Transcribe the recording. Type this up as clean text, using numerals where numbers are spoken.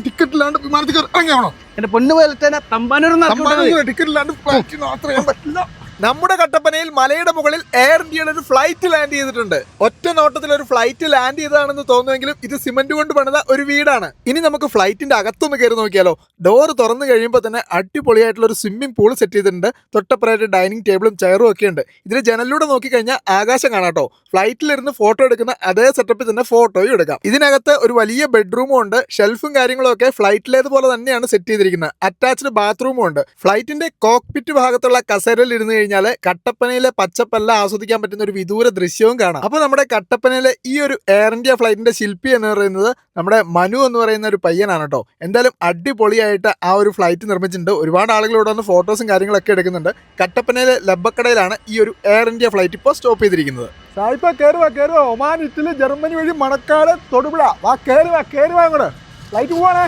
Ticket ഇല്ലാണ്ട് വിമാനത്തിൽ ഇറങ്ങിയാണോ? എന്റെ പൊന്നു പോലെ തന്നെ തമ്പാനൂർ ടിക്കറ്റ് ഇല്ലാണ്ട് ഫ്ലൈറ്റ് യാത്ര ചെയ്യാൻ പറ്റില്ല. നമ്മുടെ കട്ടപ്പനയിൽ മലയുടെ മുകളിൽ എയർ ഇന്ത്യയുടെ ഒരു ഫ്ലൈറ്റ് ലാൻഡ് ചെയ്തിട്ടുണ്ട്. ഒറ്റ നോട്ടത്തിൽ ഒരു ഫ്ലൈറ്റ് ലാൻഡ് ചെയ്തതാണെന്ന് തോന്നുമെങ്കിലും ഇത് സിമന്റ് കൊണ്ട് പണിത ഒരു വീടാണ്. ഇനി നമുക്ക് ഫ്ലൈറ്റിന്റെ അകത്തൊന്ന് കയറി നോക്കിയാലോ. ഡോർ തുറന്നു കഴിയുമ്പോൾ തന്നെ അടിപൊളിയായിട്ടുള്ള ഒരു സ്വിമ്മിംഗ് പൂൾ സെറ്റ് ചെയ്തിട്ടുണ്ട്. തൊട്ടപ്പുറമായിട്ട് ഡൈനിങ് ടേബിളും ചെയറും ഒക്കെ ഉണ്ട്. ഇതിന് ജനലിലൂടെ നോക്കിക്കഴിഞ്ഞാൽ ആകാശം കാണാട്ടോ. ഫ്ലൈറ്റിലിരുന്ന് ഫോട്ടോ എടുക്കുന്ന അതേ സെറ്റപ്പിൽ തന്നെ ഫോട്ടോയും എടുക്കാം. ഇതിനകത്ത് ഒരു വലിയ ബെഡ്റൂമും ഉണ്ട്. ഷെൽഫും കാര്യങ്ങളും ഒക്കെ ഫ്ലൈറ്റിലേതുപോലെ തന്നെയാണ് സെറ്റ് ചെയ്തിരിക്കുന്നത്. അറ്റാച്ച്ഡ് ബാത്റൂമും ഉണ്ട്. ഫ്ലൈറ്റിന്റെ കോക്പിറ്റ് ഭാഗത്തുള്ള കസേരയിൽ ഇരുന്ന് കഴിഞ്ഞാൽ കട്ടപ്പനയിലെ പച്ചപ്പെല്ലാം ആസ്വദിക്കാൻ പറ്റുന്ന ഒരു വിദൂര ദൃശ്യവും കാണാം. അപ്പൊ നമ്മുടെ കട്ടപ്പനയിലെ ഈ ഒരു എയർ ഇന്ത്യ ഫ്ലൈറ്റിന്റെ ശില്പി എന്ന് പറയുന്നത് നമ്മുടെ മനു എന്ന് പറയുന്ന ഒരു പയ്യനാണ് കേട്ടോ. എന്തായാലും അടിപൊളിയായിട്ട് ആ ഒരു ഫ്ലൈറ്റ് നിർമ്മിച്ചിട്ടുണ്ട്. ഒരുപാട് ആളുകൾ ഇവിടെ വന്ന് ഫോട്ടോസും കാര്യങ്ങളൊക്കെ എടുക്കുന്നുണ്ട്. കട്ടപ്പനയിലെ ലബ്ബക്കടയിലാണ് ഈ ഒരു എയർ ഇന്ത്യ ഫ്ലൈറ്റ് ഇപ്പോൾ സ്റ്റോപ്പ് ചെയ്തിരിക്കുന്നത്. സായിപ്പ കയറുവാ ഒമാൻ, ഇറ്റലി, ജർമ്മനി വഴി മണക്കാട്, തൊടുപുഴ. വാ കയറുവാ അങ്ങോട്ട്. ഫ്ലൈറ്റ് പോവാണേ.